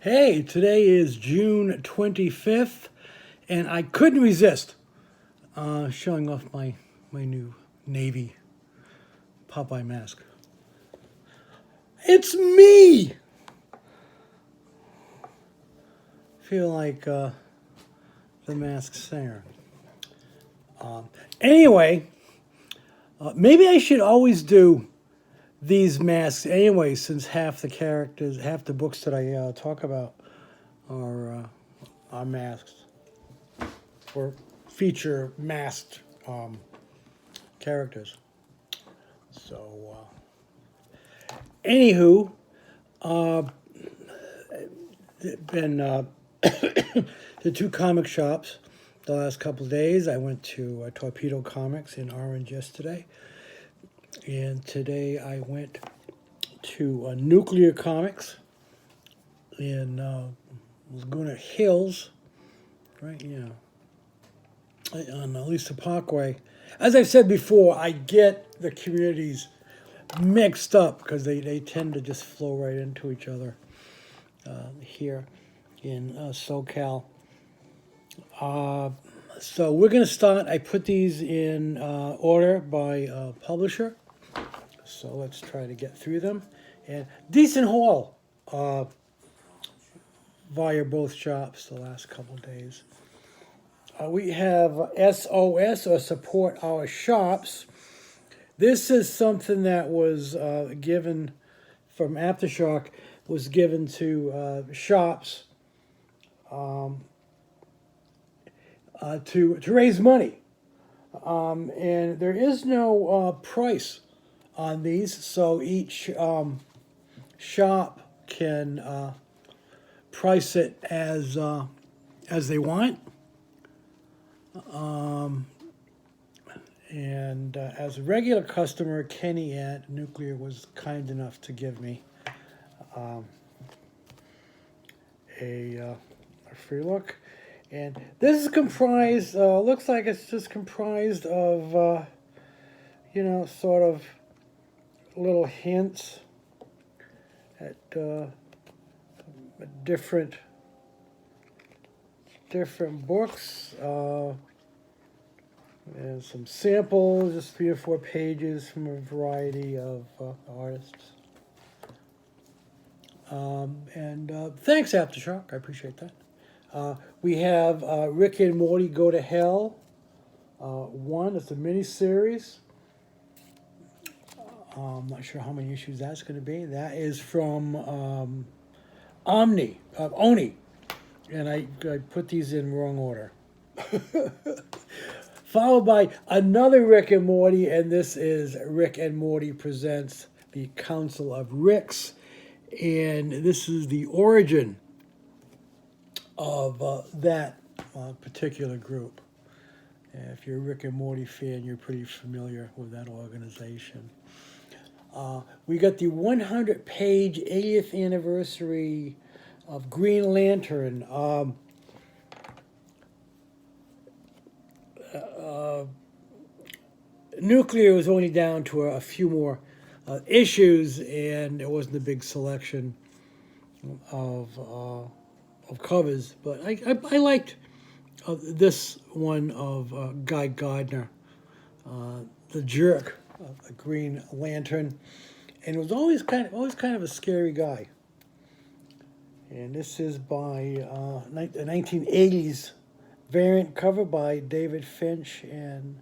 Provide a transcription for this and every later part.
Hey, today is June 25th, and I couldn't resist showing off my new Navy Popeye mask. It's me! Feel like the Masked Singer. Anyway, maybe I should always do these masks anyway, since half the books that I talk about are masks or feature masked characters. So, anywho, been the two comic shops the last couple of days. I went to Torpedo Comics in Orange yesterday, and today I went to Nuclear Comics in Laguna Hills, right? Yeah, on Lisa Parkway. As I've said before, I get the communities mixed up because they tend to just flow right into each other here in SoCal. So we're going to start. I put these in order by publisher. So let's try to get through them. And decent haul via both shops the last couple of days. We have SOS, or Support Our Shops. This is something that was given from Aftershock, was given to shops to raise money. And there is no price on these, so each shop can price it as they want. And as a regular customer, Kenny at Nuclear was kind enough to give me a free look. And this is comprised, looks like it's just comprised of, sort of little hints at different books. And some samples, just 3 or 4 pages from a variety of artists. And thanks, Aftershock. I appreciate that. We have Rick and Morty Go to Hell. One, it's a mini-series. I'm not sure how many issues that's going to be. That is from Oni. And I put these in wrong order. Followed by another Rick and Morty, and this is Rick and Morty Presents the Council of Ricks. And this is the origin of that particular group. And if you're a Rick and Morty fan, you're pretty familiar with that organization. We got the 100-page 80th anniversary of Green Lantern. Nuclear was only down to a few more issues, and there wasn't a big selection of covers. But I liked this one of Guy Gardner, the jerk of the Green Lantern, and it was always kind of a scary guy. And this is by the 1980s variant, cover by David Finch and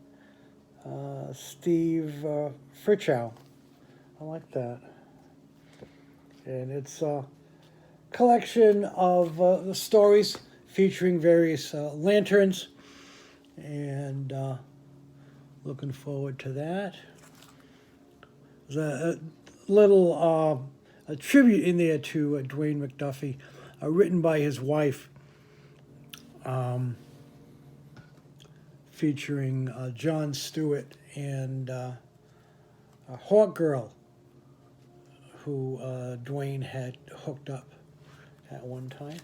Steve Fritchow. I like that. And it's a collection of the stories featuring various lanterns, and looking forward to that. There's a little a tribute in there to Dwayne McDuffie, written by his wife, featuring Jon Stewart and Hawk Girl, who Dwayne had hooked up at one time.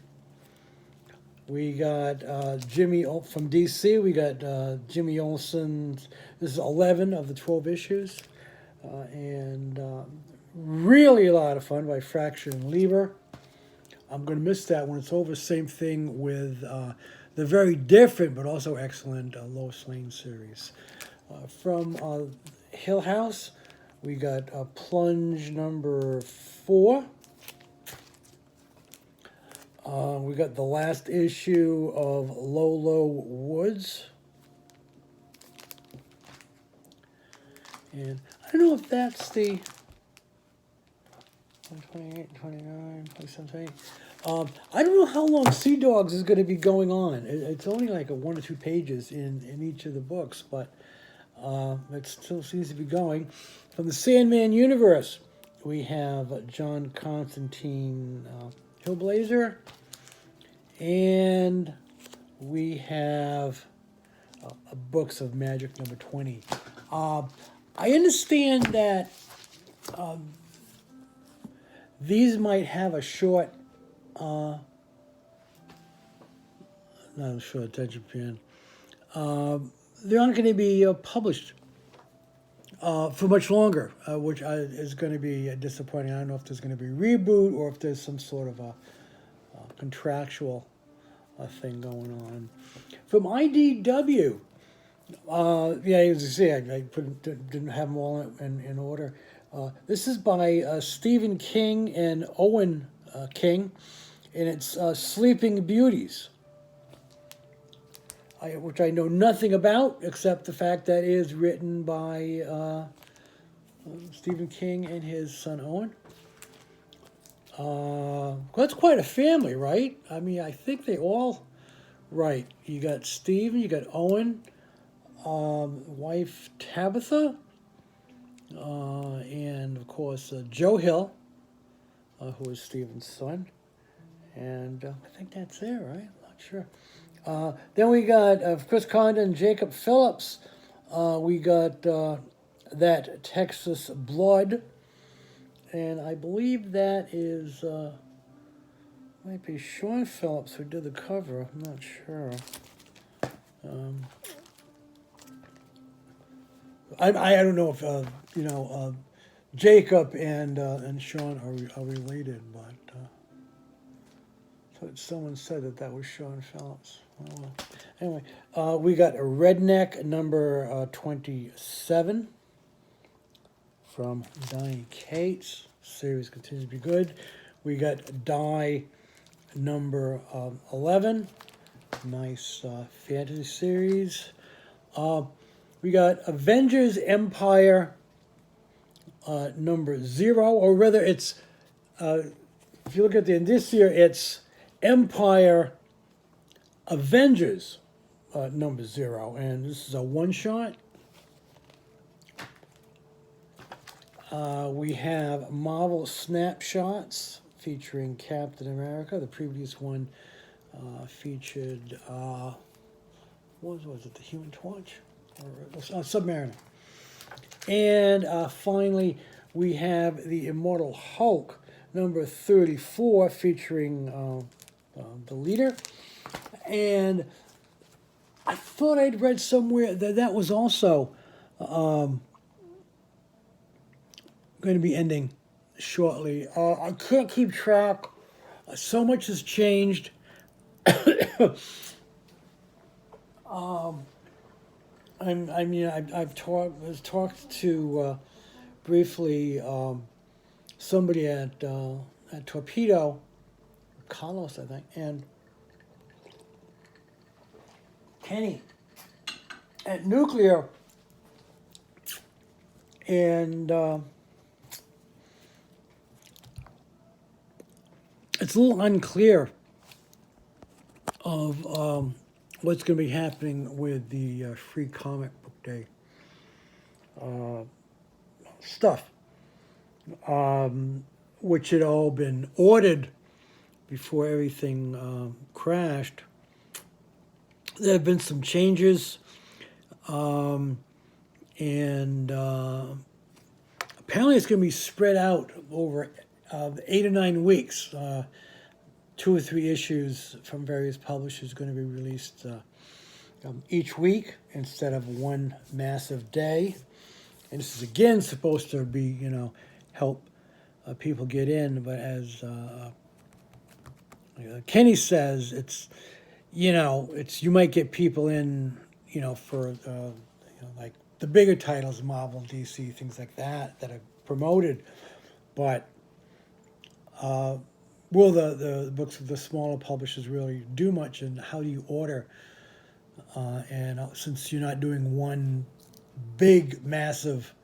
We got Jimmy from DC. We got Jimmy Olsen's. This is 11 of the 12 issues, and really a lot of fun by Fraction and Lieber. I'm going to miss that when it's over. Same thing with the very different but also excellent Lois Lane series. From Hill House, we got Plunge number 4. We got the last issue of Lolo Woods. And I don't know if that's the 128, 29, 27, 28. I don't know how long Sea Dogs is going to be going on. It's only like 1 or 2 pages in each of the books, but it still seems to be going. From the Sandman universe, we have John Constantine Hillblazer, and we have Books of Magic number 20. I understand that these might have a short, not a short attention span. They aren't going to be published for much longer, which is going to be disappointing. I don't know if there's going to be a reboot or if there's some sort of a contractual thing going on. From IDW, yeah, as you see, I didn't have them all in order. This is by Stephen King and Owen King, and it's Sleeping Beauties, which I know nothing about except the fact that it is written by Stephen King and his son Owen. That's quite a family, right? I mean, I think they all write. You got Stephen, you got Owen, wife Tabitha, and of course Joe Hill, who is Stephen's son. And I think that's it, right? I'm not sure. Then we got Chris Condon and Jacob Phillips. We got That Texas Blood. And I believe that is, might be Sean Phillips who did the cover. I'm not sure. I don't know if, Jacob and Sean are related, but someone said that was Sean Phillips. Oh, well. Anyway, we got a Redneck number 27 from Donny Cates. Series continues to be good. We got Die number 11. Nice fantasy series. We got Avengers Empire number 0, or rather it's, if you look at this year, it's Empire Avengers number 0, and this is a one-shot. We have Marvel Snapshots featuring Captain America. The previous one featured, what was it, the Human Torch? Or Submariner. And finally, we have the Immortal Hulk, number 34, featuring the leader. And I thought I'd read somewhere that was also going to be ending shortly. I can't keep track. So much has changed. I've talked to briefly somebody at Torpedo, Carlos, I think, and Kenny at Nuclear, and it's a little unclear of what's going to be happening with the Free Comic Book Day stuff, which had all been ordered before everything crashed. There have been some changes, and apparently it's going to be spread out over 8 or 9 weeks. 2 or 3 issues from various publishers going to be released each week instead of one massive day. And this is again supposed to be, help people get in. But as Kenny says it's, it's you might get people in, for like the bigger titles, Marvel, DC, things like that are promoted, but will the books of the smaller publishers really do much, and how do you order? And since you're not doing one big, massive,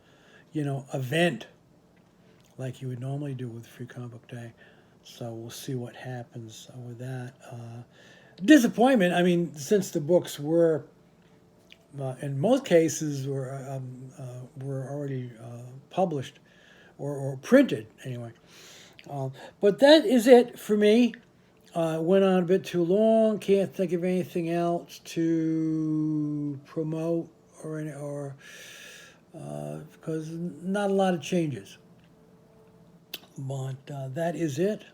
event like you would normally do with Free Comic Book Day, so we'll see what happens with that. Disappointment. I mean, since the books were, in most cases, were already published or printed anyway. But that is it for me. Went on a bit too long. Can't think of anything else to promote or because not a lot of changes. But that is it.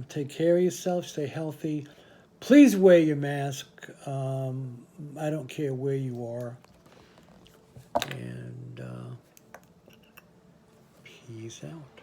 Take care of yourself. Stay healthy. Please wear your mask. I don't care where you are. And peace out.